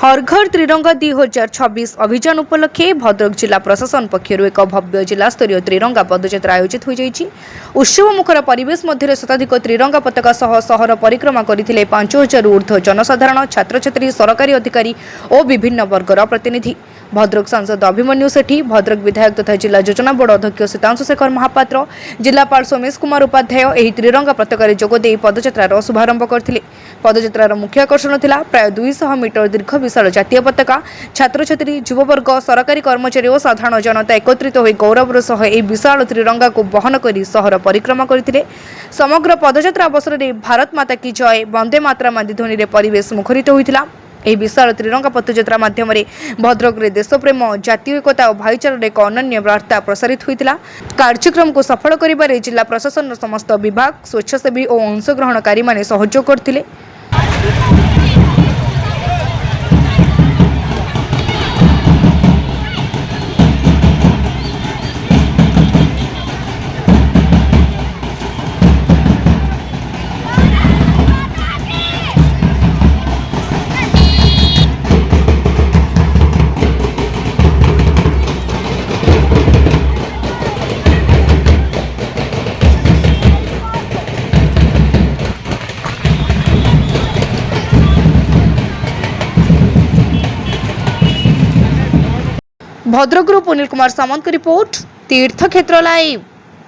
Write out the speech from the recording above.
हर घर त्रिरंगा 2026 अभियान उपलक्षे भद्रक जिला प्रशासन पक्षर एक भव्य जिला स्तरीय त्रिरंगा पदयात्रा आयोजित हो जाइछि। उत्सव मुखर परिवेश मध्य शताधिक त्रिरंगा पताका सह शहर परिक्रमा करथिले 5000 ऊर्ध्व जनसाधारण, छात्र छात्री, सरकारी अधिकारी और विभिन्न वर्गर प्रतिनिधि। भद्रक सांसद अभिमन्यु सेठी, भद्रक विधायक तथा जिला योजना बोर्ड अध्यक्ष सीतांशु शेखर महापात्र, जिलापाल सोमेश कुमार उपाध्याय एही त्रिरंगा पताकार जोगदे पदयात्रार शुभारंभ करथिले। पदयात्रार मुख्य आकर्षण थिला प्राय 200 मीटर दीर्घ विशाल जातीय पताका। छात्र छात्री, युववर्ग, सरकारी कर्मचारी और साधारण जनता एकत्रित होई गौरवर सह एही विशाल त्रिरंगा को बहन करी शहर परिक्रमा करथिले। समग्र पदयात्रा अवसर में भारत माता की जय, वंदे मातरम आदि ध्वनि रे परिवेश मुखरित होइथिला। एही विशाल त्रिरंगा पदयात्रा माध्यम भद्रक रे देशप्रेम, जातीय एकता और भाईचारार एक अनन्य वार्ता प्रसारित होइथिला। कार्यक्रम को सफल करिबारे जिला प्रशासन समस्त विभाग, स्वेच्छासेवी और अंशग्रहणकारी माने सहयोग करथिले। भद्रक अनिल कुमार सामंत की रिपोर्ट, तीर्थक्षेत्र लाइव।